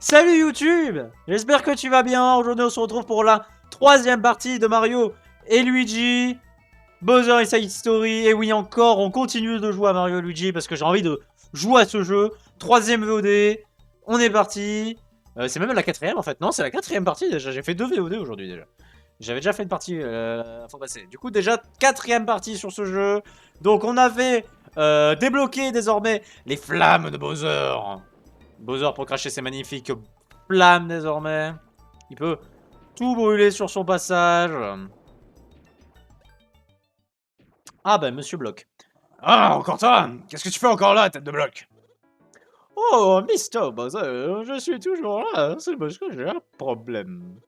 Salut YouTube! J'espère que tu vas bien. Aujourd'hui on se retrouve pour la troisième partie de Mario et Luigi Bowser Inside Story. Et oui encore, on continue de jouer à Mario et Luigi parce que j'ai envie de jouer à ce jeu. Troisième VOD, on est parti. C'est même la quatrième en fait. Non, c'est la quatrième partie déjà. J'ai fait 2 VOD aujourd'hui déjà. J'avais déjà fait une partie la fois passée. Du coup déjà quatrième partie sur ce jeu. Donc on avait débloqué désormais les flammes de Bowser. Bowser pour cracher ses magnifiques flammes désormais. Il peut tout brûler sur son passage. Ah ben Monsieur Block. Ah, encore toi? Qu'est-ce que tu fais encore là, tête de bloc? Oh Mr. Bowser, je suis toujours là. C'est parce que j'ai un problème.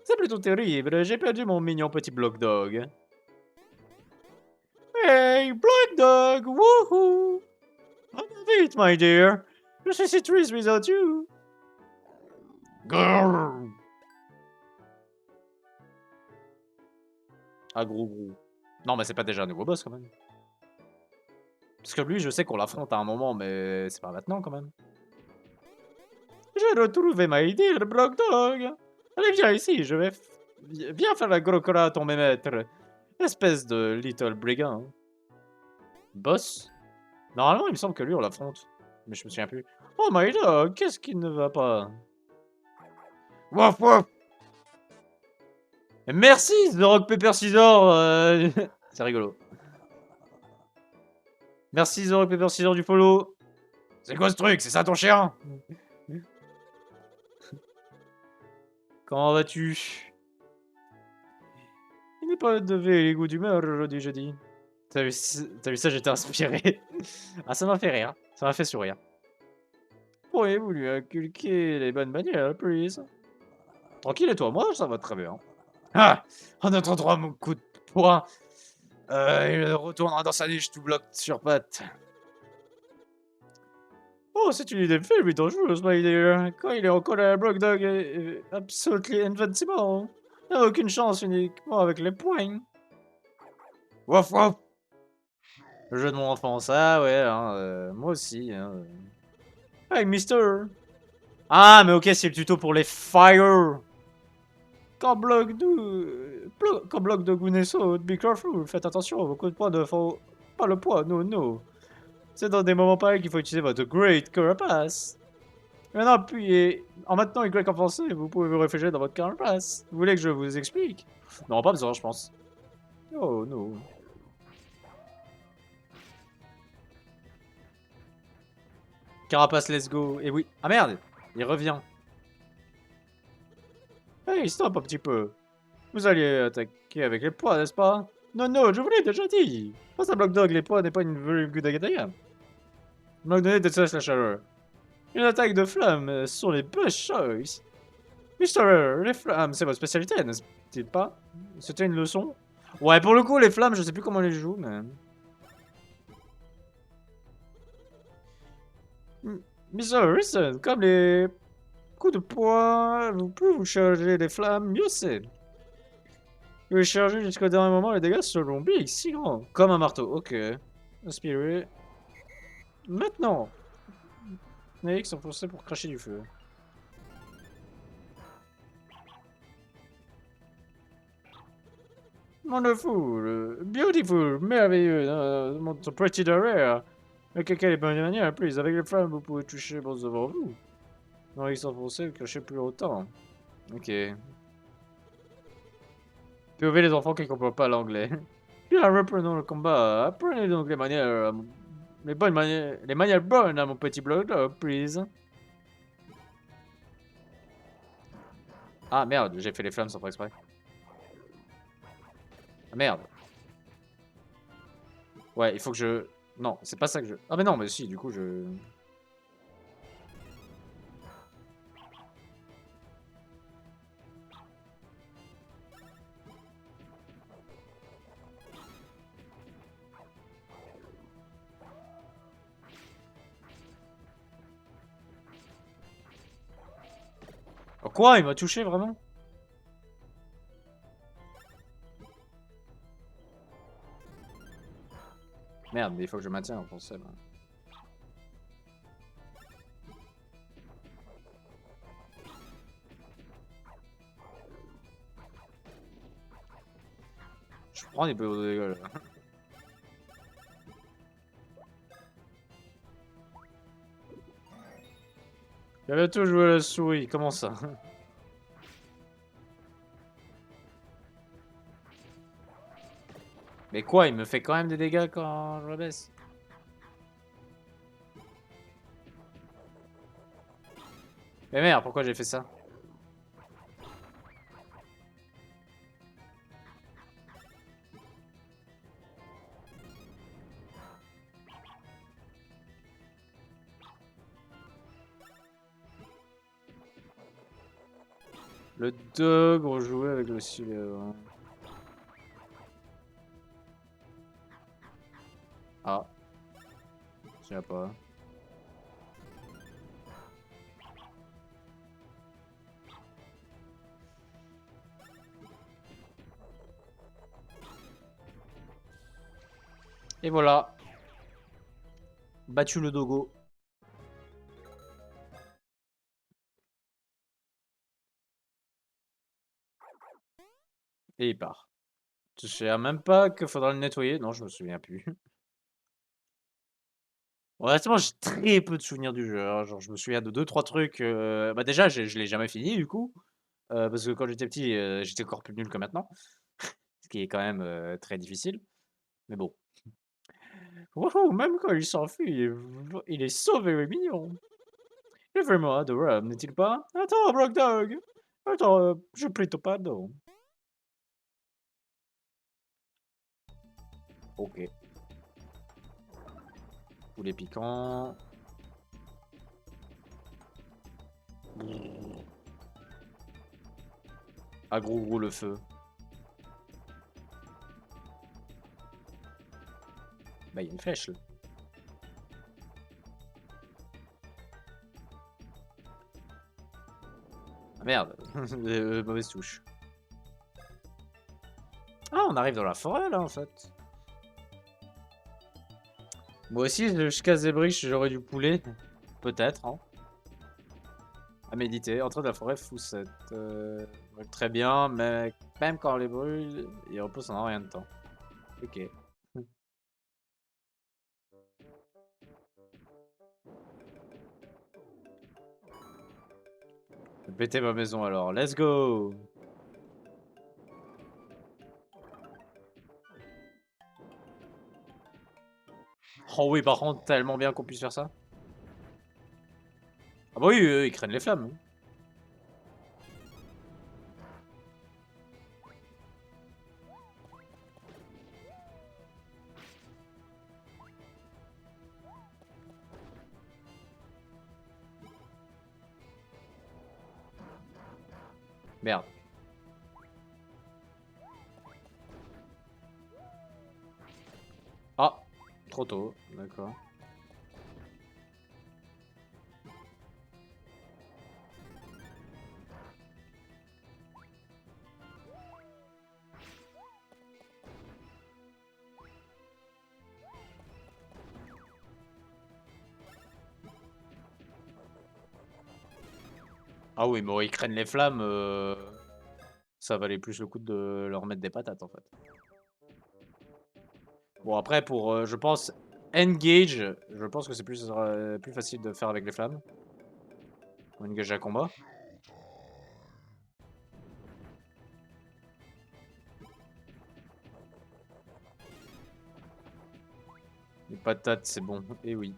C'est plutôt terrible. J'ai perdu mon mignon petit Block Dog. Hey Block Dog, wouhou! I'm vite, my dear. Je suis si triste without you. Grrr. Ah gros gros. Non mais c'est pas déjà un nouveau boss quand même. Parce que lui, je sais qu'on l'affronte à un moment, mais c'est pas maintenant quand même. J'ai retrouvé my dear Block Dog. Allez, viens ici, je vais. Viens faire la crocora à ton maître. Espèce de little brigand. Boss? Normalement, il me semble que lui, on l'affronte. Mais je me souviens plus. Oh my dog, qu'est-ce qui ne va pas? Wouf wouf. Et merci, The Rock Paper Scissors. C'est rigolo. Merci, The Rock Paper Scissors du follow. C'est quoi ce truc? C'est ça ton chien? Comment vas-tu? Il n'est pas de les goûts d'humeur aujourd'hui, jeudi. T'as vu ça, j'étais inspiré. Ah, ça m'a fait rire. Ça m'a fait sourire. Pourriez-vous lui inculquer les bonnes manières, please? Tranquille et toi, moi, ça va très bien. Ah! En entendant mon coup de poing, il retournera dans sa niche tout bloc sur pattes. Oh, c'est une idée very dangereuse, my dear. Quand il est en colère, Block Dog est absolutely invincible. Il n'a aucune chance uniquement avec les poings. Wouf wouf. Le jeu de mon enfance, ah ouais, hein, moi aussi. Hein. Hey, mister. Ah, mais ok, c'est le tuto pour les fire. Quand Block Dog vous saute, be careful, faites attention, vos coups de poing ne font pas le poids, non, non. C'est dans des moments pareils qu'il faut utiliser votre Great Carapace. Maintenant, appuyez. En maintenant Y en français, vous pouvez vous réfugier dans votre carapace. Vous voulez que je vous explique? Non, pas besoin, je pense. Oh, non. Carapace, let's go. Et oui. Ah merde, il revient. Hey, stop un petit peu. Vous alliez attaquer avec les poids, n'est-ce pas? Non, non, je vous l'ai déjà dit. Face à Block Dog, les poids n'est pas une very good idea. Block Dog déteste la chaleur. Une attaque de flammes sont les best choice. Mister, les flammes, c'est votre spécialité, n'est-ce pas? C'était une leçon? Ouais, pour le coup, les flammes, je sais plus comment les joue, mais... Mister, listen, comme les coups de poing, plus vous chargez les flammes, mieux c'est. Vous les chargez jusqu'au dernier moment, les dégâts seront big, si grands. Comme un marteau, ok. Inspirez. Maintenant. X enfoncé pour cracher du feu. Wonderful, beautiful, merveilleux, montre pretty rare. Mais quelle bonne manière, plus avec les flammes, vous pouvez toucher bon devant vous. Non, X enfoncé, cachez plus longtemps. Ok. POV les enfants qui comprennent pas l'anglais. Bien, reprenons le combat. Apprenez donc les manières, les bonnes manières, les manières bonnes à mon petit Block Dog, please. Ah merde, j'ai fait les flammes sans faire exprès. Ah merde. Ouais, il faut que je... Non, c'est pas ça que je... Ah mais non, mais si, du coup je... Oh, quoi? Il m'a touché vraiment? Merde, mais il faut que je maintienne en français là. Je prends des PO de dégâts là. J'avais tout joué à la souris, comment ça? Mais quoi, il me fait quand même des dégâts quand je le baisse? Mais merde, pourquoi j'ai fait ça? Le dog, on jouait avec le stylet avant. Ah. Je sais pas. Et voilà. Battu le dogo. Et il part. Je sais même pas qu'il faudra le nettoyer. Non, je me souviens plus. Honnêtement, j'ai très peu de souvenirs du jeu, hein. Genre, je me souviens de 2-3 trucs. Bah déjà, je l'ai jamais fini du coup. Parce que quand j'étais petit, j'étais encore plus nul que maintenant. Ce qui est quand même très difficile. Mais bon. Wouhou, même quand il s'enfuit, il est sauvé et mignon. Il est vraiment adorable, n'est-il pas? Attends, Brock Dog. Attends, je prie ton pardon. Ok. Poulet piquant. Ah, gros le feu. Bah, il y a une flèche là. Ah merde, mauvaise touche. Ah, on arrive dans la forêt là en fait. Moi aussi, je casse des briques, j'aurais du poulet. Peut-être, hein. À méditer, entrer dans la forêt foussette. Très bien, mais même quand on les brûle, ils reposent en rien de temps. Ok. Péter ma maison alors, let's go! Oh oui, par contre, tellement bien qu'on puisse faire ça. Ah bah oui, ils craignent les flammes. Hein. Merde. Ah, trop tôt, d'accord. Ah oui, mais bon, ils craignent les flammes, ça valait plus le coup de leur mettre des patates en fait. Bon après pour, je pense, engage, je pense que c'est plus facile de faire avec les flammes. Pour engage à combat. Les patates, c'est bon, et oui.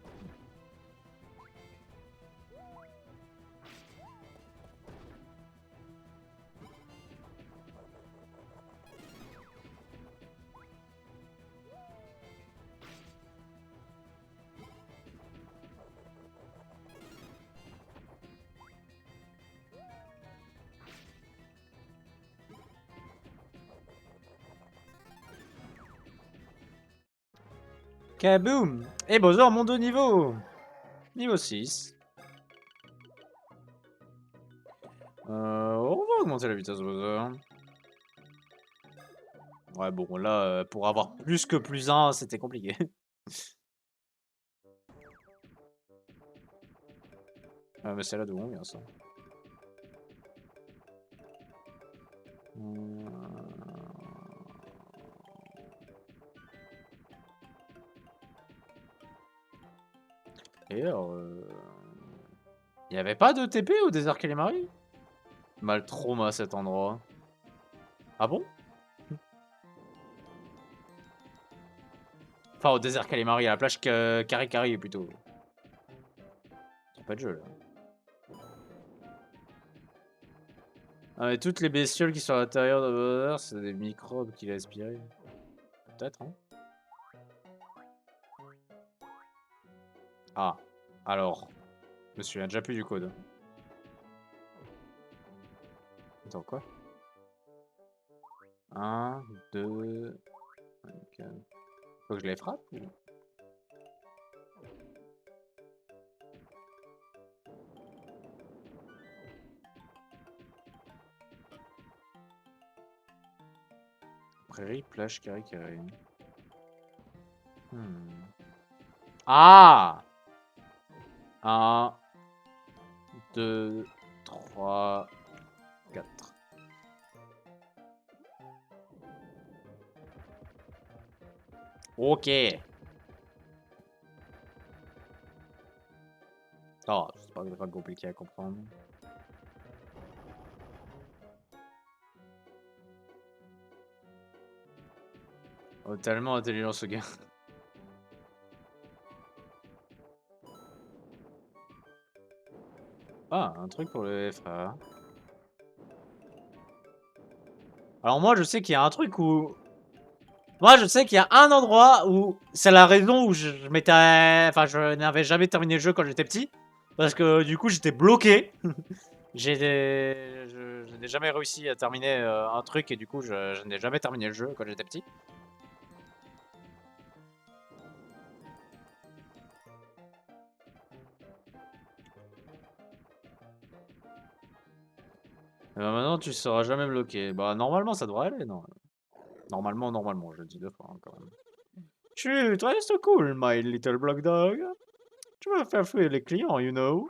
Kaboom! Et Bowser monte de niveau! Niveau 6. On va augmenter la vitesse de Bowser. Ouais, bon, là, pour avoir plus que plus 1, c'était compliqué. Ah, mais c'est là d'où on vient, ça. d'ailleurs, il y avait pas de TP au désert Calimari? Mal trauma cet endroit. Ah bon? Enfin, au désert Calimari, à la plage Cari plutôt. Y'a pas de jeu là. Ah, mais toutes les bestioles qui sont à l'intérieur de Bowser, c'est des microbes qu'il a aspirés. Peut-être, hein? Ah, alors. Je me souviens déjà plus du code. Attends, quoi? 1, 2, 4. Faut que je les frappe ou... Prairie, plage, carré. Ah! 1, 2, 3, 4. Ok. Oh, c'est pas vraiment compliqué à comprendre. Oh, tellement intelligent ce gars. Ah, un truc pour le FA. Alors moi, je sais qu'il y a un truc où... Moi, je sais qu'il y a un endroit où... C'est la raison où je m'étais... Enfin, je n'avais jamais terminé le jeu quand j'étais petit. Parce que du coup, j'étais bloqué. Je n'ai jamais réussi à terminer un truc et du coup, je n'ai jamais terminé le jeu quand j'étais petit. Maintenant, tu seras jamais bloqué. Bah, normalement, ça devrait aller, non? Normalement, je le dis 2 fois hein, quand même. Chut, reste cool, my little block dog. Tu vas faire fuir les clients, you know.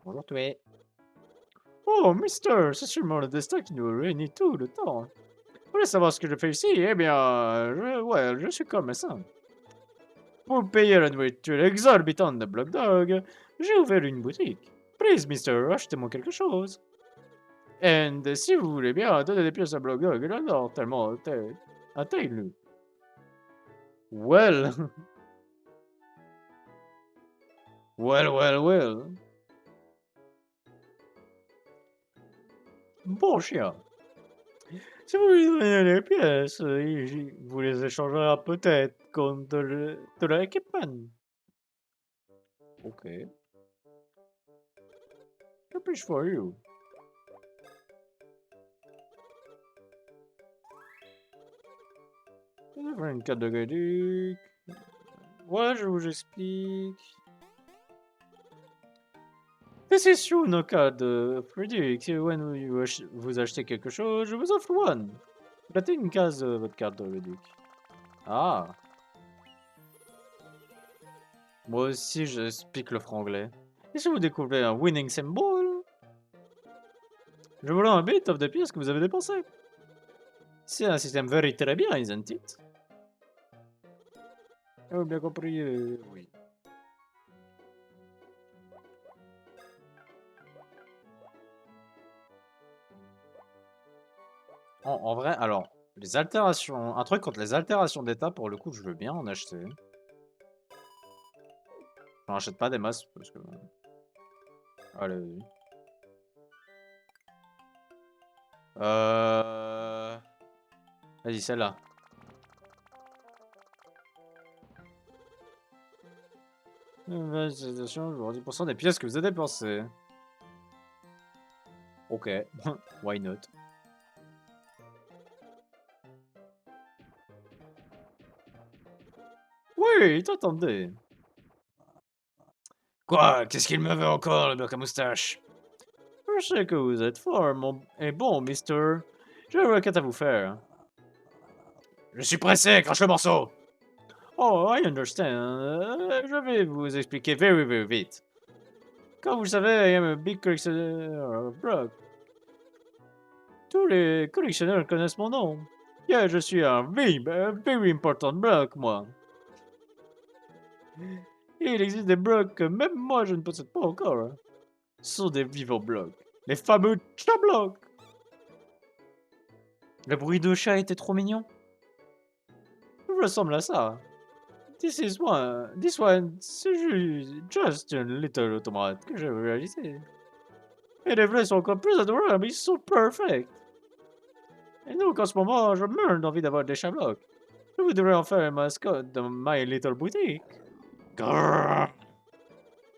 Bonjour, toi. Oh, mister, c'est sûrement le destin qui nous réunit tout le temps. Vous voulez savoir ce que je fais ici? Eh bien, je suis commerçant. Pour payer la nourriture exorbitante de Block Dog, j'ai ouvert une boutique. Please, mister, achetez-moi quelque chose. And si vous voulez bien, donnez des pièces à Block Dog, il adore tellement atteigne-le. Well. Well. Bon chien. Si vous lui donnez les pièces, vous les échangera peut-être contre de l'équipement. Ok. Capiche for you. Une carte de Gaduc. Ouais, je vous explique. This is true, no card Frederick. When vous achetez quelque chose, je vous offre one. Battez une case de votre carte de Frederick. Ah. Moi aussi, je speak le franglais. Et si vous découvrez un winning symbol, je vous rends un bit of des pièces que vous avez dépensées. C'est un système very très bien, isn't it? Oh, bien compris, oui. En vrai, alors, les altérations... Un truc contre les altérations d'état, pour le coup, je veux bien en acheter. J'en achète pas des masses, parce que... Allez, vas-y. Vas-y, celle-là. Valorisation, je vous 10% des pièces que vous avez dépensées. Ok, why not? Oui, t'attendais. Quoi? Qu'est-ce qu'il me veut encore, le bloc à moustache? Je sais que vous êtes fort et bon, mister. J'ai une requête à vous faire. Je suis pressé, crache le morceau! Oh, I understand. Je vais vous expliquer very vite. Comme vous le savez, I am a big collectionneur of block. Tous les collectionneurs connaissent mon nom. Yeah, je suis un very important block, moi. Il existe des blocs que même moi je ne possède pas encore. Hein. Ce sont des vivants blocs. Les fameux chat-blocs. Le bruit de chat était trop mignon. Il ressemble à ça. This one, c'est just un little automate que j'ai réalisé. Et les vrais sont encore plus adorables, ils sont perfects. Et donc en ce moment, je meurs d'envie d'avoir des chat-blocs. Je voudrais en faire un mascotte dans My Little Boutique. Grrrr.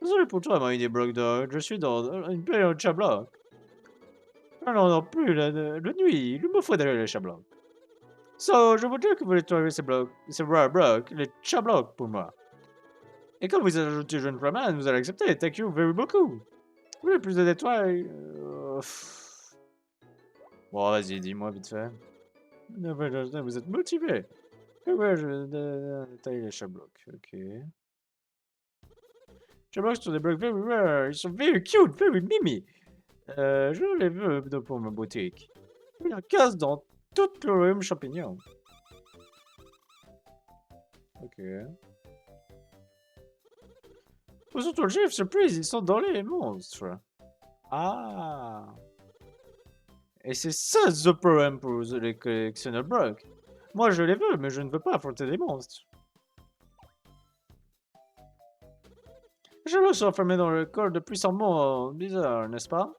Désolé pour toi, My Block Dog, je suis dans une période chat-bloc. Je n'en ai plus la nuit, il me faudrait les chat-blocs. So, je voudrais que vous nettoyiez ces rares blocs, les chat-blocs pour moi. Et quand vous ajoutez Jeune Flaman, vous allez accepter. Thank you very beaucoup. Vous voulez plus de détails Bon, vas-y, dis-moi vite fait. Vous êtes motivé. Ouais, je vais détailler les chat-blocs. Ok. Chat-blocs sont des blocs very rare. Ils sont very cute, very mimi. Je les veux pour ma boutique. Il y a 15 dans tout le royaume champignon. Ok. Surtout le chef surprise, ils sont dans les monstres. Ah. Et c'est ça the problem pour les collectionneurs brock. Moi je les veux, mais je ne veux pas affronter des monstres. Je me suis enfermé dans le corps de puissants monstres bizarres, n'est-ce pas?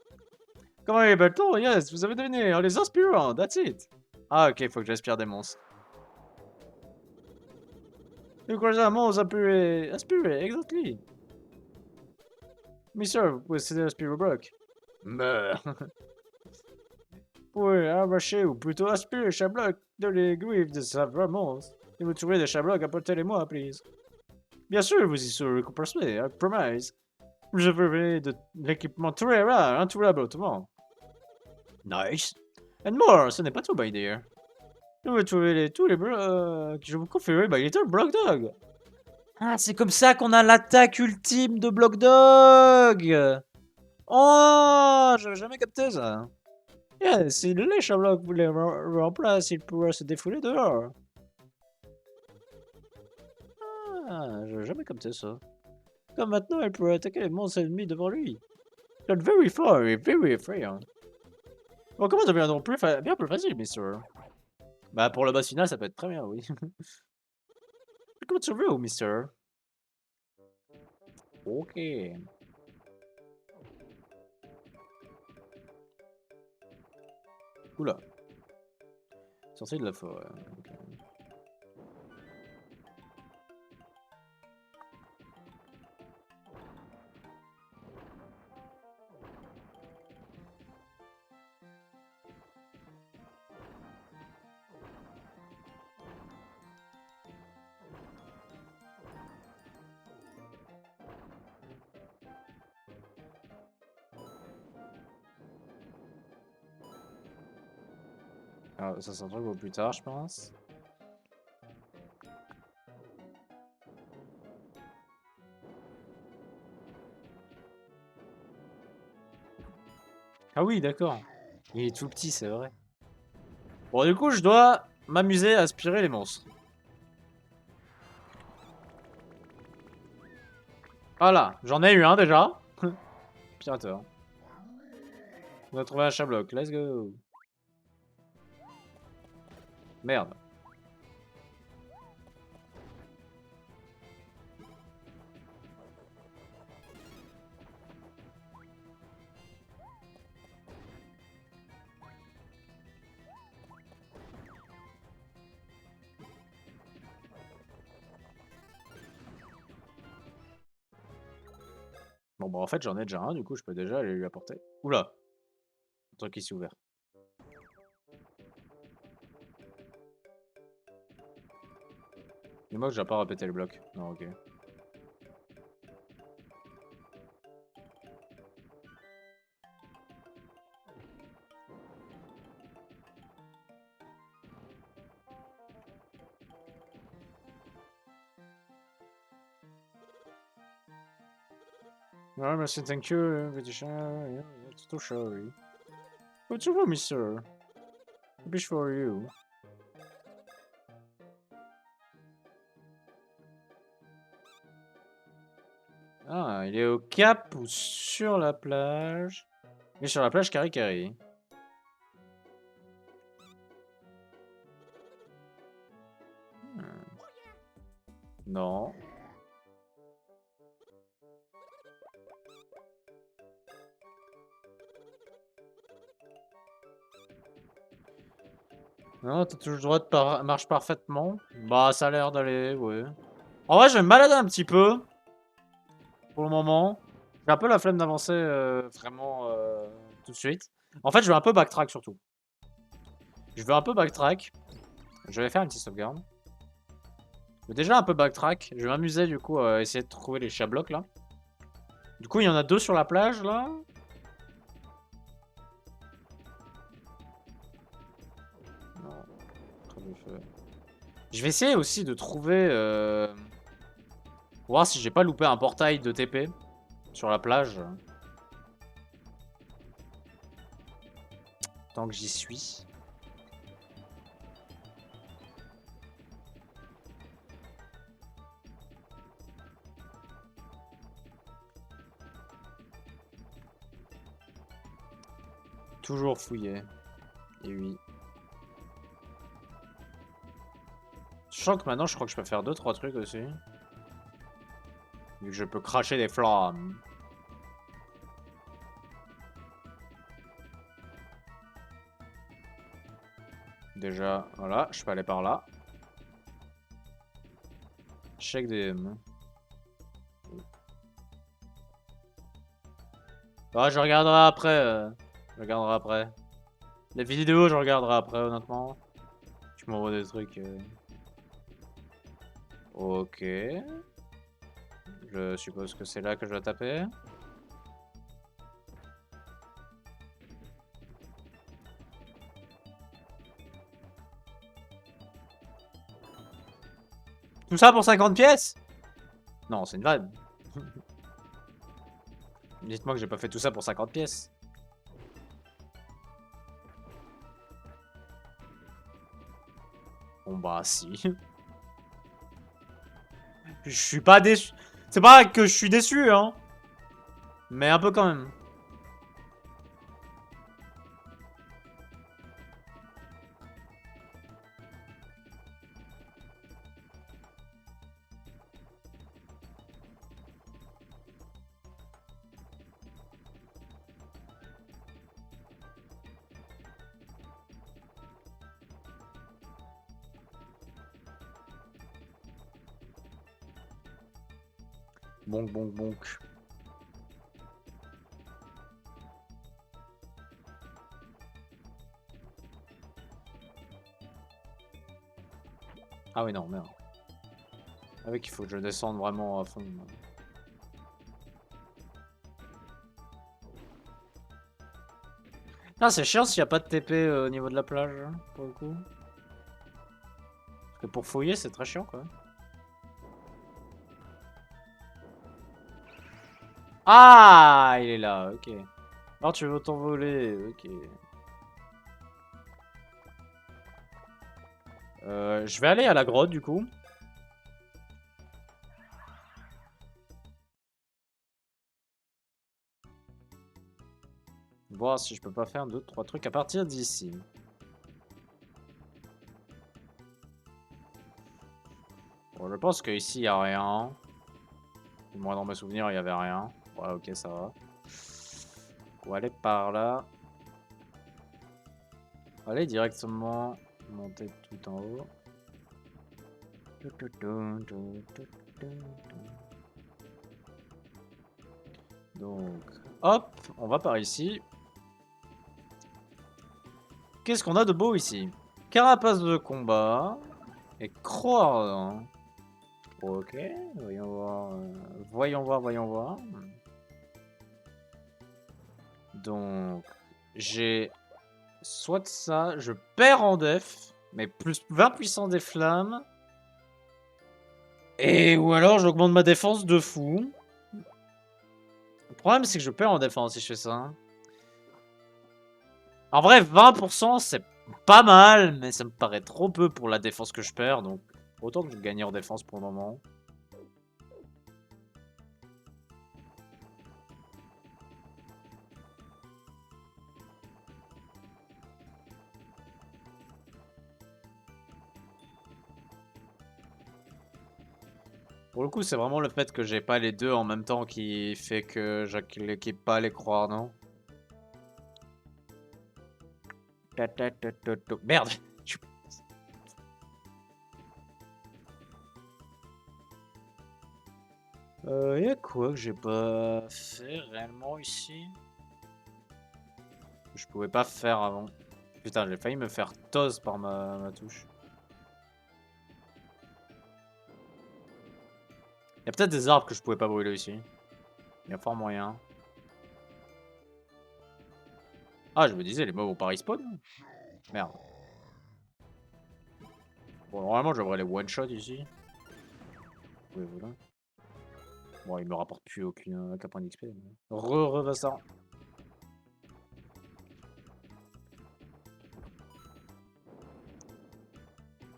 Comment est Berton? Yes, vous avez deviné, en les inspirant, that's it. Ah ok, faut que j'aspire des monstres. Vous croisez un monstre aspiré, exactly. Mister, vous possédez un Spiro Brock. Meurs. Vous pouvez arracher ou plutôt aspirer le chat-bloc de les griffes de sa vraie monstre. Si vous trouvez des chat-blocs, apportez-les-moi, please. Bien sûr, vous y serez récompensé, I promise. Je ferai de l'équipement très rare, introuvable autrement. Nice. And more, ce n'est pas tout, my dear. Je vais trouver tous les blocs que je vous confierai by Little Block Dog. Ah, c'est comme ça qu'on a l'attaque ultime de Block Dog. Oh, j'avais jamais capté ça. Yeah, si les chat-blocs vous les remplacent, ils pourraient se défouler dehors. Ah, j'avais jamais capté ça. Comme maintenant, elle pourrait attaquer les monstres ennemis devant lui. That's very far et very effrayant. Bon, comment devenir donc bien plus facile, Mister? Bah, pour le boss final, ça peut être très bien, oui. Comment tu veux, Mister? Ok. Oula. Sorcier de la forêt. Ok. Alors, ça s'en trouve plus tard, je pense. Ah oui, d'accord. Il est tout petit, c'est vrai. Bon, du coup, je dois m'amuser à aspirer les monstres. Voilà, j'en ai eu un déjà. Pirateur. On a trouvé un chat-bloc, let's go. Merde. Bon, bah en fait, j'en ai déjà un, du coup, je peux déjà aller lui apporter. Oula. Un truc qui s'est ouvert. Dis-moi que j'ai pas répété le bloc. Non, ok. Ouais, merci, thank you, petit chat. Yeah, tout chaud, oui. What you want, mister? Wish for you. Ah, il est au cap ou sur la plage? Il est sur la plage Kari-Kari. Non. Non, t'as toujours le droit de marche parfaitement. Bah, ça a l'air d'aller, ouais. En vrai, je vais me balader un petit peu. Pour le moment. J'ai un peu la flemme d'avancer vraiment tout de suite. En fait, je vais un peu backtrack surtout. Je vais un peu backtrack. Je vais faire une petite sauvegarde. Je vais déjà un peu backtrack. Je vais m'amuser du coup à essayer de trouver les chat-blocs là. Du coup, il y en a 2 sur la plage là. Non. Très bien fait. Je vais essayer aussi de trouver. Voir si j'ai pas loupé un portail de TP sur la plage. Tant que j'y suis. Toujours fouillé. Et oui. Je sens que maintenant, je crois que je peux faire 2-3 trucs aussi. Vu que je peux cracher des flammes. Déjà, voilà, je peux aller par là. Check DM. Ah, je regarderai après. Je regarderai après. Les vidéos, je regarderai après, honnêtement. Tu m'envoies des trucs. Ok. Je suppose que c'est là que je dois taper. Tout ça pour 50 pièces? Non, c'est une vanne. Dites-moi que j'ai pas fait tout ça pour 50 pièces. Bon bah si. Je suis pas déçu. C'est pas que je suis déçu, hein. Mais un peu quand même. Bonk, bonk, bonk. Ah oui, non, merde. Ah oui, qu'il faut que je descende vraiment à fond. Ah, c'est chiant s'il n'y a pas de TP au niveau de la plage, hein, pour le coup. Parce que pour fouiller, c'est très chiant, quoi. Ah, il est là, ok. Alors tu veux t'envoler, ok. Je vais aller à la grotte, du coup. Voir si je peux pas faire 2-3 trucs à partir d'ici. Bon, je pense qu'ici, il n'y a rien. Moi, dans mes souvenirs, il n'y avait rien. Ouais, ok, ça va. On va aller par là. Aller directement monter tout en haut. Donc, hop, on va par ici. Qu'est-ce qu'on a de beau ici? Carapace de combat. Et croix. Ok, voyons voir. Voyons voir, voyons voir. Donc, j'ai soit ça, je perds en def, mais plus 20 puissance des flammes. Et ou alors j'augmente ma défense de fou. Le problème c'est que je perds en défense si je fais ça. En vrai, 20% c'est pas mal, mais ça me paraît trop peu pour la défense que je perds, donc autant que je gagne en défense pour le moment. Pour le coup, c'est vraiment le fait que j'ai pas les deux en même temps qui fait que j'équipe pas les croire, non? Merde! Y'a quoi que j'ai pas fait réellement ici? Que je pouvais pas faire avant. Putain, j'ai failli me faire toss par ma touche. Y'a peut-être des arbres que je pouvais pas brûler ici. Y'a fort moyen. Ah, je me disais, les mobs vont pas respawn? Merde. Bon, normalement, j'aurais les one-shot ici. Oui, voilà. Bon, il me rapporte plus aucun point d'XP. Re-Vassar.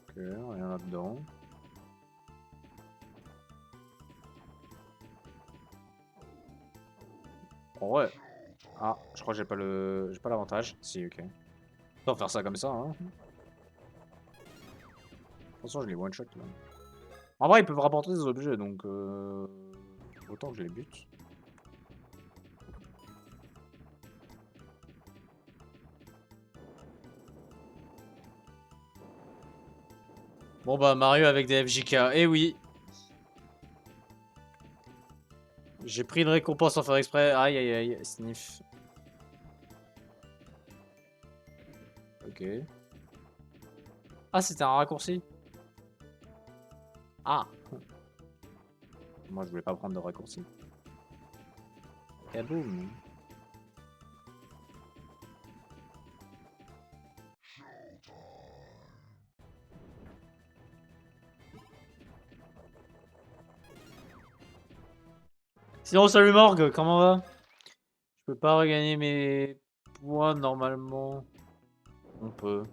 Ok, rien là-dedans. En vrai. Ah, je crois que j'ai pas l'avantage. Si, ok. On va faire ça comme ça, hein. De toute façon, je les one-shot là. En vrai, ils peuvent rapporter des objets, donc autant que je les bute. Bon bah Mario avec des FJK, eh oui. J'ai pris une récompense sans faire exprès. Aïe aïe aïe, sniff. Ok. Ah, c'était un raccourci. Ah. Moi, je voulais pas prendre de raccourci. Kaboom. Sinon, salut Morgue, comment va? Je peux pas regagner mes points normalement. On peut.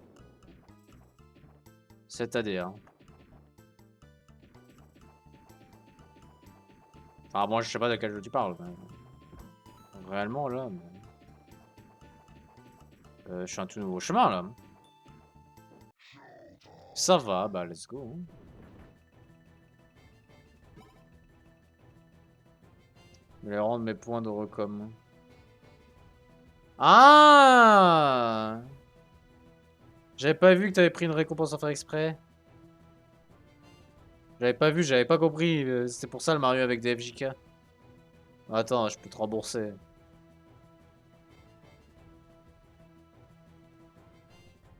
7 ADA. Ah, moi, je sais pas de quel jeu tu parles. Mais... réellement, là. Mais... je suis un tout nouveau chemin, là. Ça va, bah, let's go. Hein. Je vais rendre mes points de recom. Ah! J'avais pas vu que t'avais pris une récompense sans faire exprès. J'avais pas vu, j'avais pas compris. C'était pour ça le Mario avec des FJK. Attends, je peux te rembourser.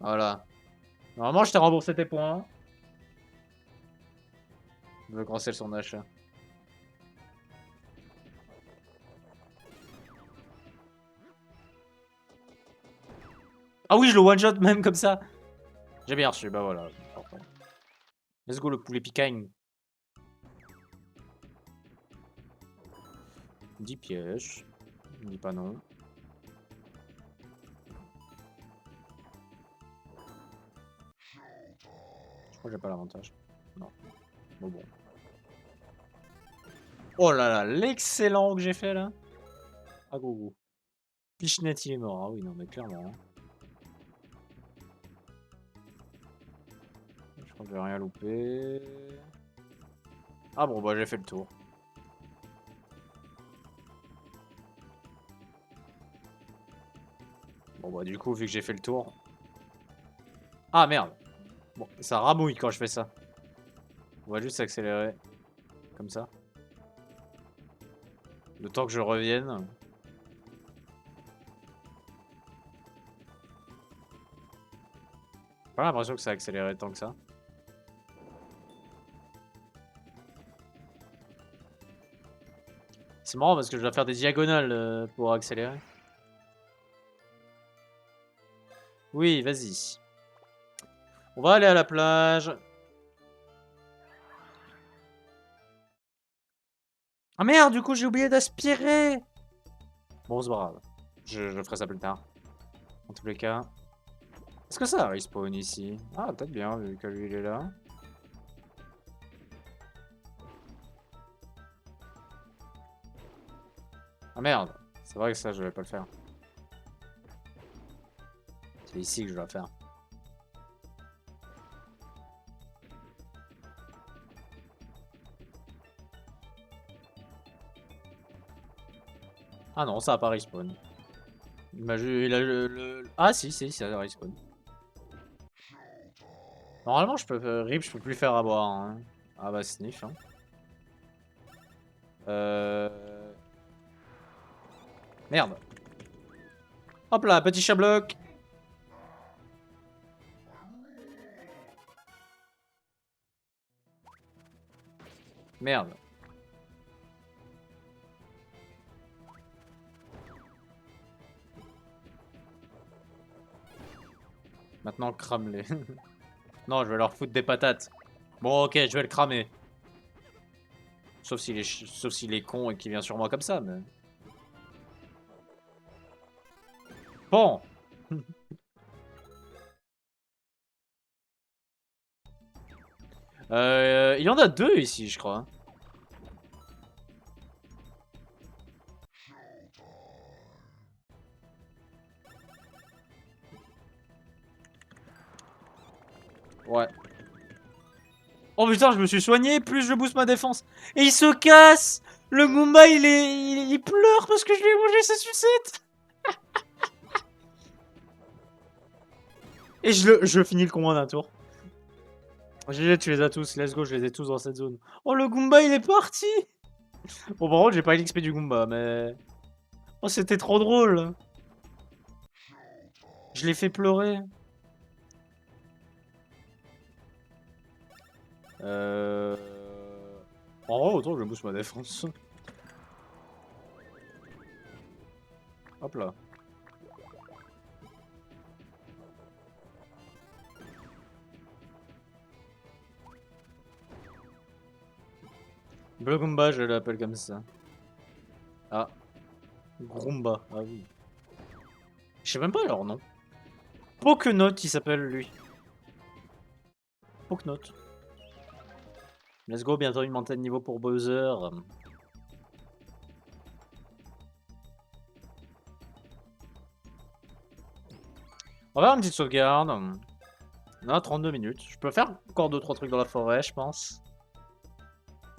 Voilà. Normalement, je t'ai remboursé tes points. Je veux cancel son achat. Ah oui, je le one-shot même comme ça. J'ai bien reçu, bah voilà. Important. Let's go le poulet picagne. 10 pièges. Je dis pas non. Je crois que j'ai pas l'avantage. Non. Bon bon. Oh là là, l'excellent que j'ai fait là. Ah gogo. Pichnet il est mort. Ah oui, non mais clairement. Hein. Je crois que j'ai rien loupé. Ah bon, bah j'ai fait le tour. Bon bah du coup, vu que j'ai fait le tour... Ah merde. Bon, ça ramouille quand je fais ça. On va juste accélérer. Comme ça. Le temps que je revienne. J'ai pas l'impression que ça a accéléré tant que ça. C'est marrant parce que je dois faire des diagonales pour accélérer. Oui, vas-y. On va aller à la plage. Ah merde, du coup j'ai oublié d'aspirer. Bon, c'est pas grave. Je ferai ça plus tard. En tous les cas. Est-ce que ça respawn ici? Ah, peut-être bien, vu que lui il est là. Ah merde, c'est vrai que ça je vais pas le faire. C'est ici que je dois faire. Ah non, ça a pas respawn. Il a Ah si, ça a respawn. Normalement, je peux... RIP, je peux plus faire avoir. Hein. Ah bah, sniff. Hein. Merde. Hop là, petit chat bloc. Merde. Maintenant, crame-les. Non, je vais leur foutre des patates. Bon, ok, je vais le cramer. Sauf s'il est con et qu'il vient sur moi comme ça, mais... Bon. Il y en a deux ici, je crois. Ouais. Oh putain, je me suis soigné, plus je booste ma défense. Et il se casse. Le Goomba, il pleure parce que je lui ai mangé sa sucette. Et je finis le combat d'un tour. Tu les as tous, let's go, je les ai tous dans cette zone. Oh, le Goomba, il est parti. Bon, par contre, j'ai pas eu l'XP du Goomba, mais... Oh, c'était trop drôle. Je l'ai fait pleurer. En vrai, autant je booste ma défense. Hop là. Bleu Goomba, je l'appelle comme ça. Ah. Groomba, ah oui. Je sais même pas leur nom. Pokenote, il s'appelle lui. Pokenote. Let's go, bientôt une montée de niveau pour Bowser. On va faire une petite sauvegarde. On a 32 minutes. Je peux faire encore 2-3 trucs dans la forêt, je pense.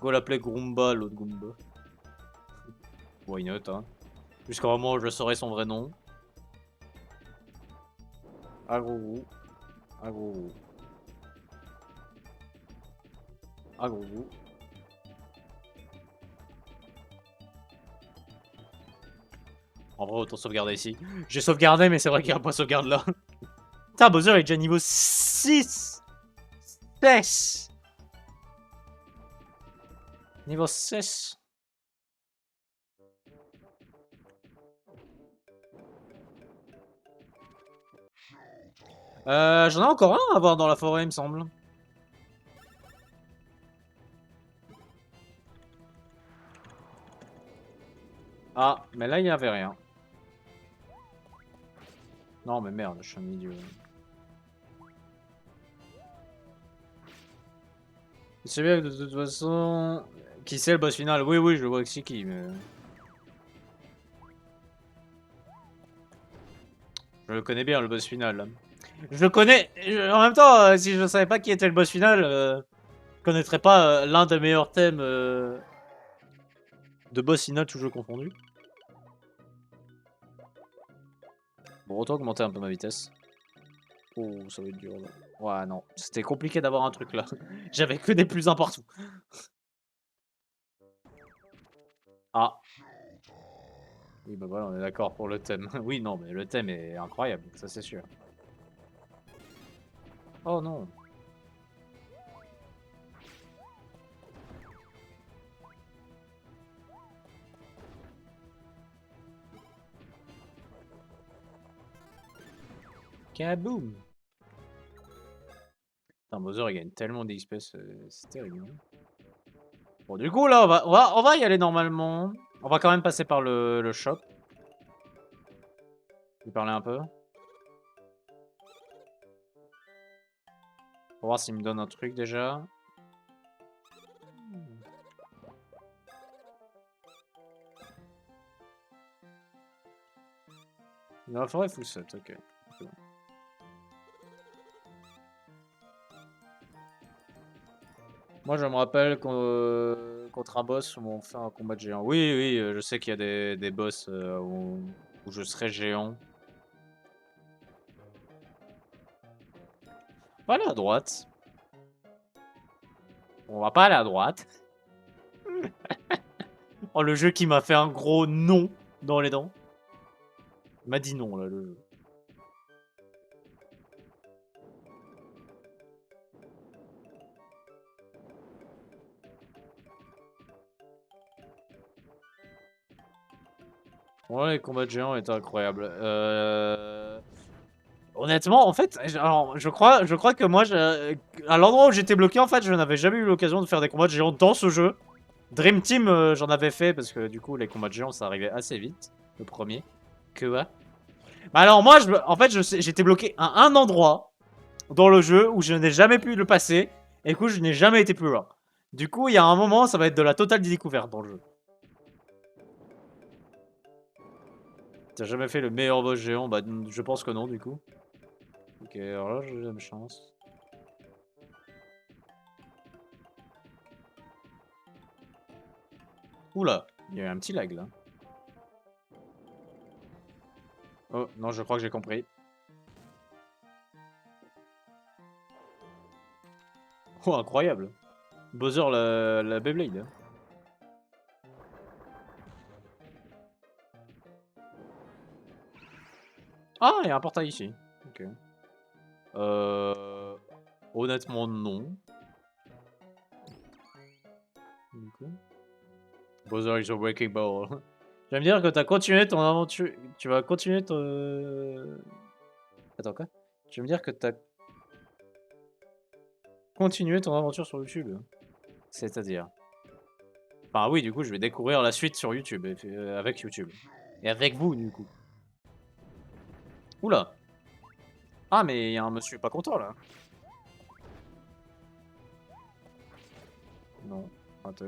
Go l'appeler Groomba, l'autre Goomba. Why not, hein. Jusqu'au moment où je saurai son vrai nom. Agrou. Agrou. Agrou. En vrai, autant sauvegarder ici. J'ai sauvegardé, mais c'est vrai qu'il n'y a pas de sauvegarde là. Putain, Bowser est déjà niveau 6. 6. Niveau 6. J'en ai encore un à voir dans la forêt, il me semble. Ah, mais là, il n'y avait rien. Non, mais merde, je suis un idiot. C'est bien que de toute façon... Qui c'est le boss final? Oui, oui, je vois que c'est qui, mais... Je le connais bien, le boss final. Je le connais... En même temps, si je ne savais pas qui était le boss final, je connaîtrais pas l'un des meilleurs thèmes de boss final, tout jeu confondu. Bon, autant augmenter un peu ma vitesse. Oh, ça va être dur, là. Ouais, non. C'était compliqué d'avoir un truc, là. J'avais que des plus 1 partout. Ah. Oui, bah voilà, on est d'accord pour le thème. Oui, non, mais le thème est incroyable, ça c'est sûr. Oh non. Kaboom. Putain, Bowser il gagne tellement d'XP, c'est terrible. Hein. Bon, du coup, là, on va y aller normalement. On va quand même passer par le shop. Lui parler un peu. Pour voir s'il me donne un truc déjà. Dans la forêt full set, ok. Bon. Moi je me rappelle qu'on contre un boss où on fait un combat de géant. Oui, oui, je sais qu'il y a des boss où je serai géant. On va aller à droite. On va pas aller à droite. Oh, le jeu qui m'a fait un gros non dans les dents. Il m'a dit non, là, le jeu. Ouais, les combats de géants étaient incroyables. Honnêtement, en fait, alors, je crois que moi, à l'endroit où j'étais bloqué, en fait, je n'avais jamais eu l'occasion de faire des combats de géants dans ce jeu. Dream Team, j'en avais fait parce que du coup, les combats de géants, ça arrivait assez vite. Le premier. Que ouais. Bah alors moi, en fait, j'étais bloqué à un endroit dans le jeu où je n'ai jamais pu le passer. Et du coup, je n'ai jamais été plus loin. Du coup, il y a un moment, ça va être de la totale découverte dans le jeu. T'as jamais fait le meilleur boss géant? Bah, je pense que non, du coup. Ok, alors là, j'ai la même chance. Oula, il y a eu un petit lag là. Oh, non, je crois que j'ai compris. Oh, incroyable. Bowser la Beyblade. Ah, il y a un portail ici. Ok. Honnêtement, non. Du coup. Bowser is a wrecking ball. Je vais me dire que t'as continué ton aventure. Tu vas continuer ton. Attends, quoi? Je vais me dire que t'as continué ton aventure sur YouTube. C'est-à-dire. Enfin, oui, du coup, je vais découvrir la suite sur YouTube. Avec YouTube. Et avec vous, du coup. Oula. Ah, mais il y a un monsieur pas content là. Non, raté.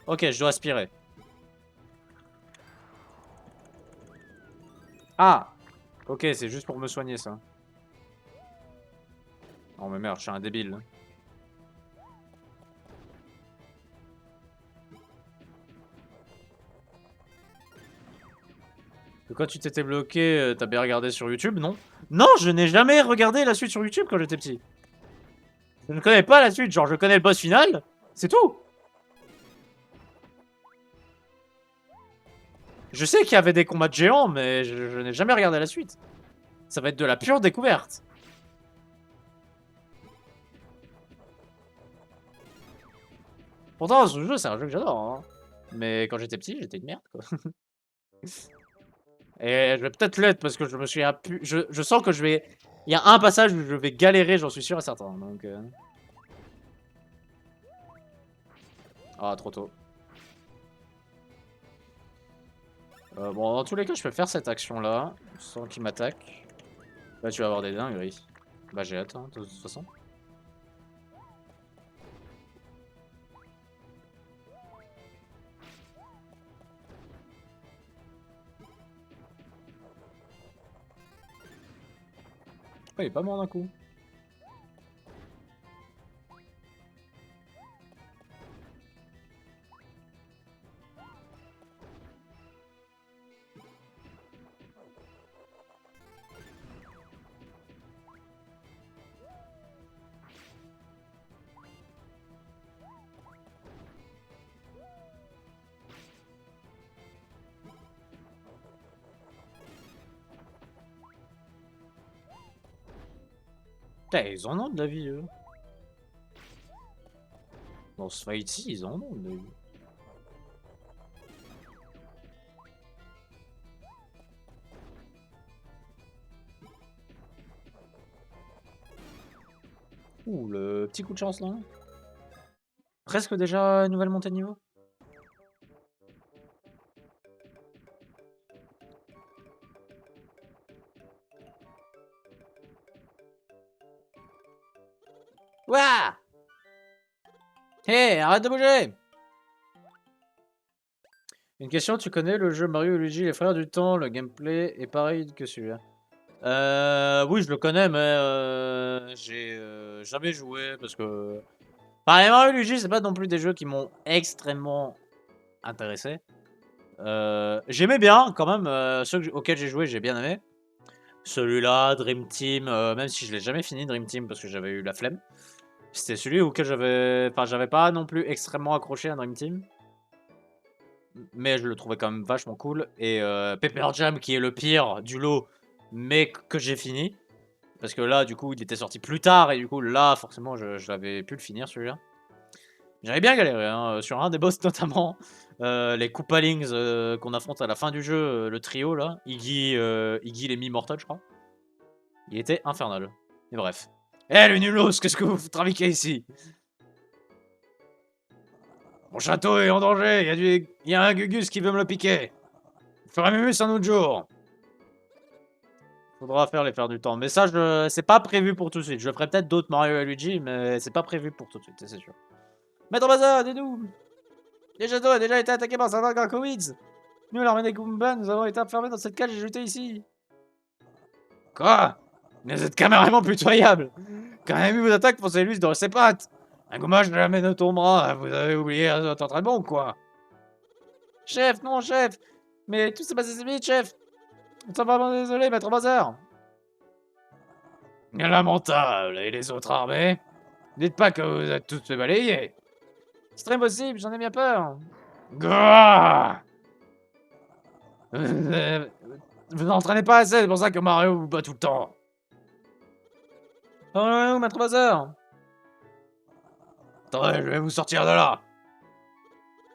Ok, je dois aspirer. Ah! Ok, c'est juste pour me soigner ça. Oh mais merde, je suis un débile. Quand tu t'étais bloqué, t'as bien regardé sur YouTube, non? Non, je n'ai jamais regardé la suite sur YouTube quand j'étais petit. Je ne connais pas la suite, genre je connais le boss final, c'est tout. Je sais qu'il y avait des combats de géants, mais je n'ai jamais regardé la suite. Ça va être de la pure découverte. Pourtant, ce jeu, c'est un jeu que j'adore. Hein. Mais quand j'étais petit, j'étais une merde, quoi. Et je vais peut-être l'être parce que je me suis je sens que je vais... Il y a un passage où je vais galérer, j'en suis sûr et certain. Donc... Ah, trop tôt. Bon, dans tous les cas, je peux faire cette action-là, sans qu'il m'attaque. Là, tu vas avoir des dingueries. Bah, j'ai hâte, hein, de toute façon. Oh, il est pas mort d'un coup. Putain, ils en ont de la vie, eux. Dans ce fight-ci, ils en ont de la vie. Ouh, le petit coup de chance, là. Presque déjà une nouvelle montée de niveau. Ouah! Hé, arrête de bouger! Une question, tu connais le jeu Mario et Luigi, les frères du temps, le gameplay est pareil que celui-là. Oui, je le connais, mais j'ai jamais joué parce que Enfin, les Mario et Luigi, c'est pas non plus des jeux qui m'ont extrêmement intéressé. J'aimais bien quand même, ceux auxquels j'ai joué, j'ai bien aimé. Celui-là, Dream Team, même si je l'ai jamais fini Dream Team parce que j'avais eu la flemme. C'était celui auquel j'avais pas non plus extrêmement accroché à Dream Team. Mais je le trouvais quand même vachement cool. Et Pepper Jam qui est le pire du lot, mais que j'ai fini. Parce que là, du coup, il était sorti plus tard et du coup, là, forcément, je l'avais pu le finir celui-là. J'avais bien galéré, hein, sur un des boss notamment. Les Koopalings qu'on affronte à la fin du jeu, le trio là. Iggy, les mi-mortals, je crois. Il était infernal. Mais bref. Eh, le nulos, qu'est-ce que vous trafiquez ici? Mon château est en danger, il y a un Gugus qui veut me le piquer. Je ferai mieux un autre jour. Faudra faire les faire du temps. Mais ça, c'est pas prévu pour tout de suite. Je ferai peut-être d'autres Mario et Luigi, mais c'est pas prévu pour tout de suite, c'est sûr. Maître Bazar, aidez-nous! Le château a déjà été attaqué par certains Gargowids. Nous, l'armée des Goombas, nous avons été enfermés dans cette cage et jetés ici. Quoi? Mais vous êtes carrément pitoyable! Quand un ennemi vous attaque, foncez-lui dans ses pattes! Un gommage jamais ne tombera, vous avez oublié votre entraînement ou quoi? Chef, non, chef! Mais tout s'est passé si vite, chef! Nous sommes vraiment désolés, maître Bazar! Lamentable, et les autres armées? Dites pas que vous êtes tous fait balayer! C'est très possible, j'en ai bien peur! Gouah! Vous n'entraînez pas assez, c'est pour ça que Mario vous bat tout le temps. Oh non, non, maître Bazar. Attendez, je vais vous sortir de là.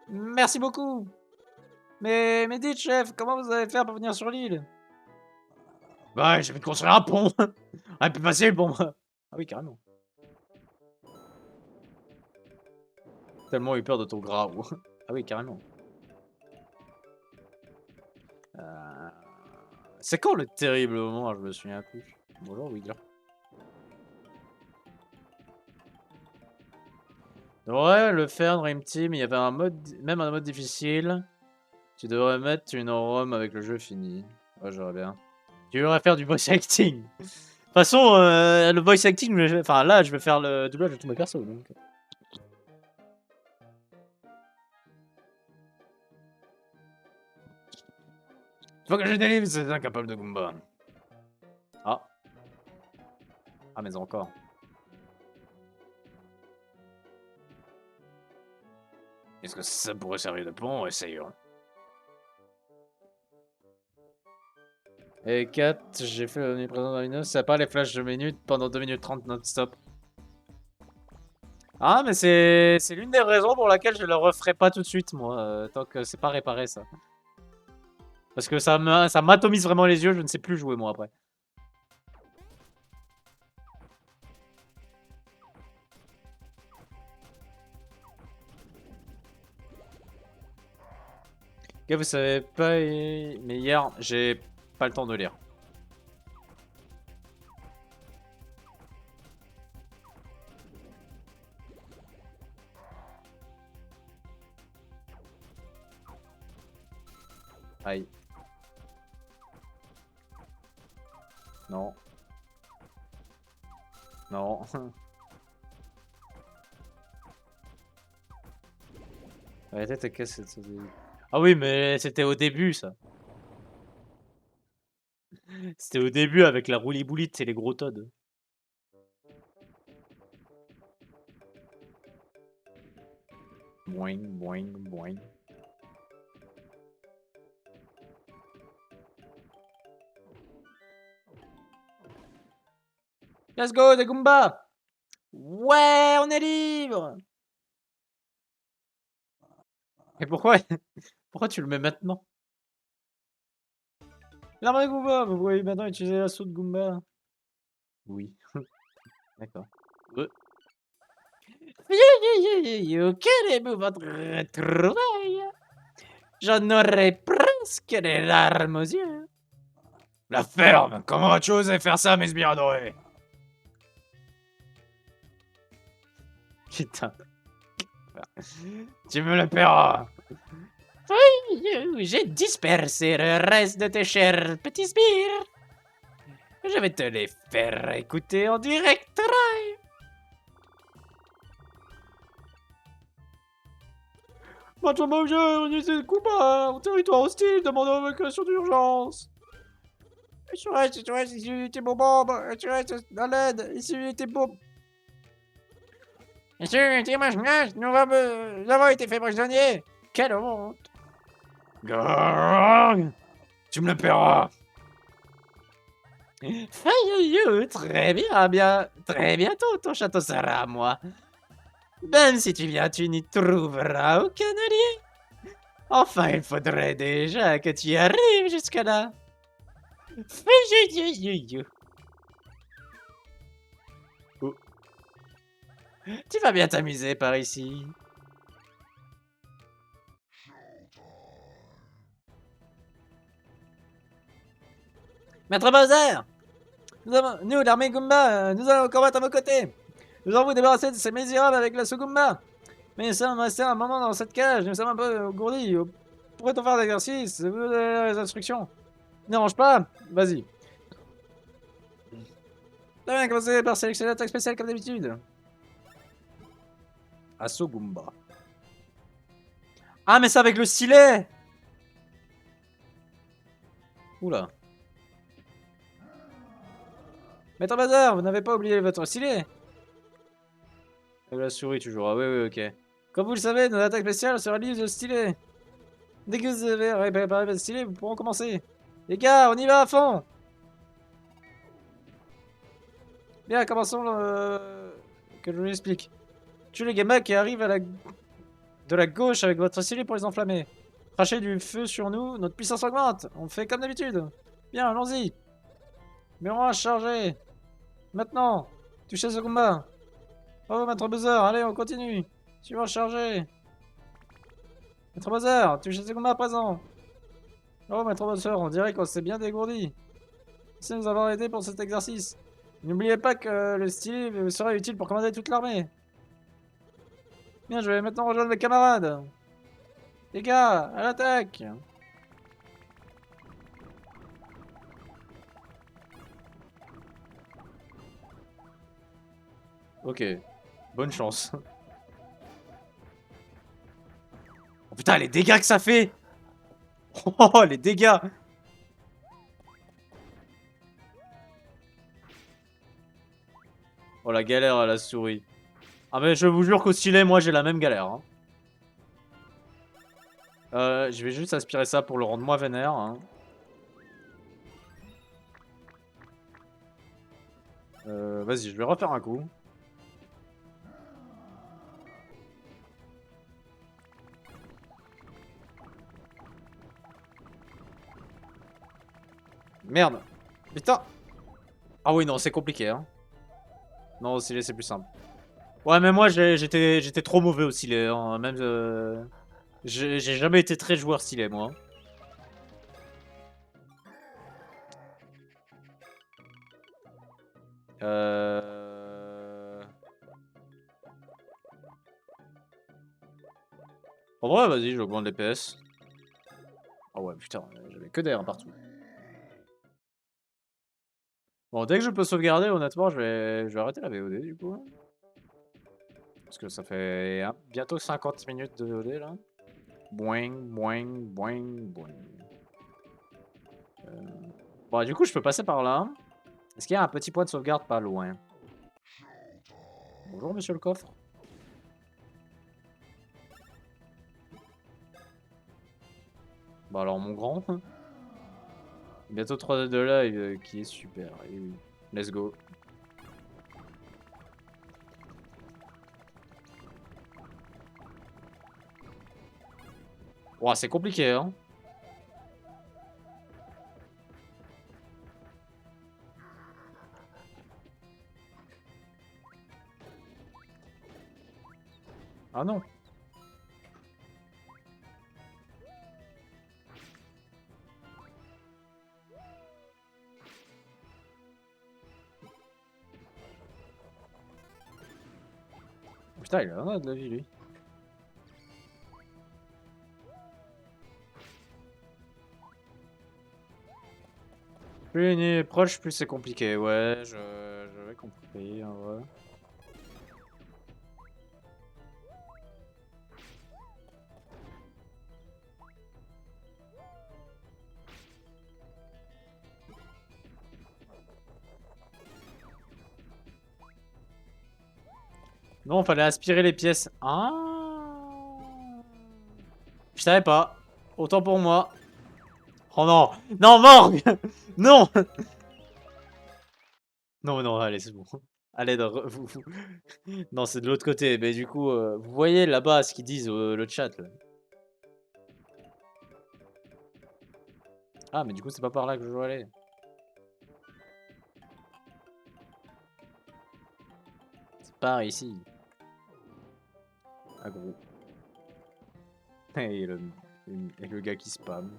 Merci beaucoup. Mais dites, chef, comment vous allez faire pour venir sur l'île? Bah, j'ai fait construire un pont. Un plus facile pour moi. Ah oui, carrément. Tellement eu peur de ton graou. Ah oui, carrément. C'est quand le terrible moment? Je me souviens plus. Bonjour, Wigler. Ouais, le faire Dream Team, il y avait un mode, même un mode difficile. Tu devrais mettre une ROM avec le jeu fini. Ouais, j'aurais bien. Tu devrais faire du voice acting. De toute façon, le voice acting, enfin là, je vais faire le doublage de tous mes persos. Donc. Faut que je délivre ces incapables de Goomba. Ah. Ah, mais encore. Est-ce que ça pourrait servir de pont? Essayons. Et 4, j'ai fait l'omniprésence dans une ça pas les flashs de minutes pendant 2 minutes 30 non-stop. Ah, mais c'est l'une des raisons pour laquelle je le referai pas tout de suite, moi, tant que c'est pas réparé, ça. Parce que ça m'atomise vraiment les yeux, je ne sais plus jouer, moi, après. Ok, vous savez pas, mais hier, j'ai pas le temps de lire. Aïe. Non. Non. Arrêtez ta caisse. Ah oui, mais c'était au début, ça. C'était au début avec la roulis-boulite et les gros Todd. Boing, boing, boing. Let's go, des Goombas! Ouais, on est libre! Et pourquoi tu le mets maintenant? L'arme de Goomba, vous pouvez maintenant utiliser l'assaut de Goomba. Oui. D'accord. Quel est votre travail? J'en aurais presque les larmes aux yeux. La ferme! Comment as-tu osé faire ça, mes sbires adorés? Putain. Tu me le paieras. Oui, j'ai dispersé le reste de tes chers petits sbires. Je vais te les faire écouter en direct live. Macho Mojo, unité de combat en territoire hostile, demandant évacuation d'urgence. Ici unité bombe, dans l'aide, ici unité bombe. Ici unité machinage, nous avons été faits prisonniers. Quelle honte. Grrrr, tu me le paieras. Très bien, très bientôt ton château sera à moi. Même si tu viens, tu n'y trouveras aucun allié. Enfin, il faudrait déjà que tu y arrives jusqu'à là. Oh. Tu vas bien t'amuser par ici. Maître Bowser, nous, l'armée Goomba, nous allons combattre à vos côtés. Nous allons vous débarrasser de ces misérables avec la Goomba. Mais nous sommes restés un moment dans cette cage, nous sommes un peu ourgurdis. Pourrait-on faire l'exercice? Vous avez les instructions. Ne dérange pas, vas-y. Très bien, commencez par sélectionner l'attaque spéciale comme d'habitude. Assaut Goomba. Ah, mais c'est avec le stylet! Oula. Maître Bazar, vous n'avez pas oublié votre stylet? La souris toujours. Ah oui, oui, ok. Comme vous le savez, notre attaque spéciale sera liée au stylet. Dès que vous avez préparé votre stylet, vous pourrez commencer. Les gars, on y va à fond! Bien, commençons que je vous l'explique. Tuez les gamins qui arrivent de la gauche avec votre stylet pour les enflammer. Crachez du feu sur nous, notre puissance augmente. On fait comme d'habitude. Bien, allons-y. Numéro 1 chargé. Maintenant, touchez ce combat. Oh, Maître Bowser, allez, on continue. Suivant chargé. Maître Bowser, touchez ce combat à présent. Oh, Maître Bowser, on dirait qu'on s'est bien dégourdi. Merci de nous avoir aidés pour cet exercice. N'oubliez pas que le stylet vous sera utile pour commander toute l'armée. Bien, je vais maintenant rejoindre mes camarades. Les gars, à l'attaque! Ok, bonne chance. Oh putain, les dégâts que ça fait! Oh, les dégâts! Oh, la galère à la souris. Ah, mais je vous jure qu'au stylet, moi, j'ai la même galère. Hein. Je vais juste aspirer ça pour le rendre moins vénère. Hein. Vas-y, je vais refaire un coup. Merde. Putain. Ah oui, non, c'est compliqué. Hein. Non, au stylet, c'est plus simple. Ouais, mais moi, j'étais trop mauvais au stylet. Hein. Même, j'ai jamais été très joueur stylet, moi. En vrai, vas-y, j'augmente les PS. Ah ouais, putain, j'avais que d'air partout. Bon, dès que je peux sauvegarder, honnêtement, je vais arrêter la VOD du coup. Parce que ça fait bientôt 50 minutes de VOD là. Boing, boing, boing, boing. Bon, du coup, je peux passer par là. Est-ce qu'il y a un petit point de sauvegarde pas loin? Bonjour, monsieur le coffre. Bah alors, mon grand. Bientôt 3 de live qui est super. Et oui. Let's go. Ouah, c'est compliqué, hein. Ah non. Putain, il a de la vie, lui. Plus il est proche, plus c'est compliqué. Ouais, j'avais compris, en vrai. Non, fallait aspirer les pièces. Ah. Je savais pas. Autant pour moi. Oh non. Non, Morgue. Non. Non, non, allez, c'est bon. Allez, non, c'est de l'autre côté. Mais du coup, vous voyez là-bas ce qu'ils disent le chat. Là. Ah, mais du coup, c'est pas par là que je dois aller. C'est par ici. Ah, gros. Et le gars qui spam.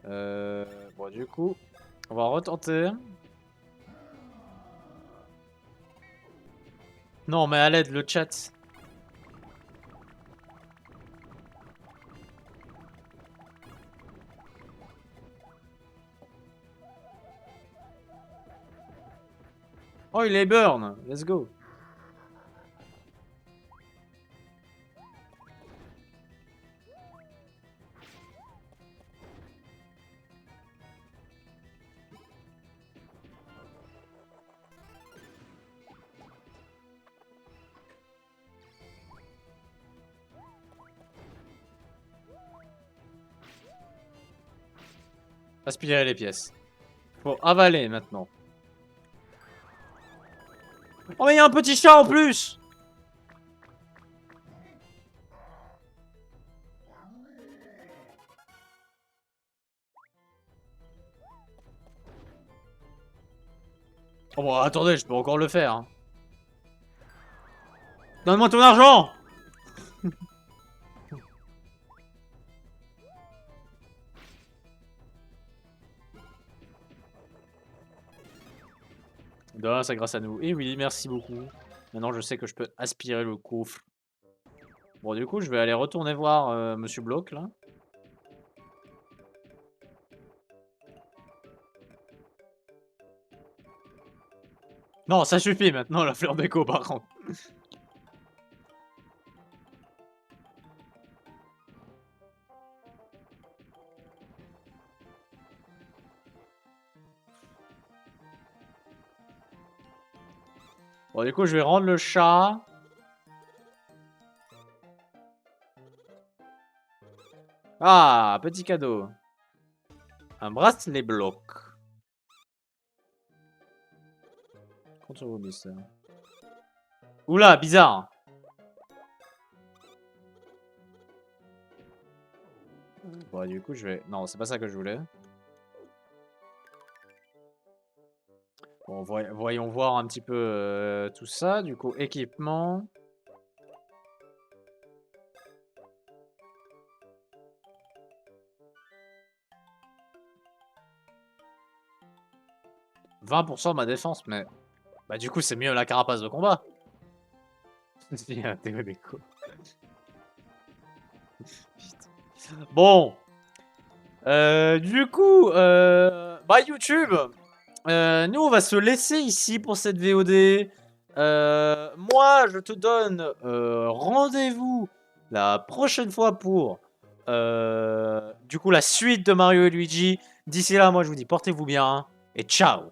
Bon, du coup, on va retenter. Non, mais à l'aide, le chat. Oh, il est burn. Let's go. Aspirer les pièces. Faut avaler maintenant. Oh, mais il y a un petit chat en plus! Oh, bon, attendez, je peux encore le faire. Hein. Donne-moi ton argent! De rien, c'est grâce à nous. Et oui, merci beaucoup. Maintenant, je sais que je peux aspirer le coffre. Bon, du coup, je vais aller retourner voir Monsieur Block, là. Non, ça suffit maintenant, la fleur d'écho, par contre. Bon, du coup, je vais rendre le chat. Ah, petit cadeau. Un bracelet bloc. Contre vos mystères. Oula, bizarre. Bon, du coup, je vais... Non, c'est pas ça que je voulais. Bon, voyons voir un petit peu tout ça. Du coup, équipement. « 20% de ma défense, mais... Bah du coup, c'est mieux la carapace de combat. » Bon. Du coup, bah YouTube, nous on va se laisser ici pour cette VOD. Moi, je te donne rendez-vous la prochaine fois pour du coup la suite de Mario et Luigi. D'ici là, moi je vous dis portez-vous bien et ciao.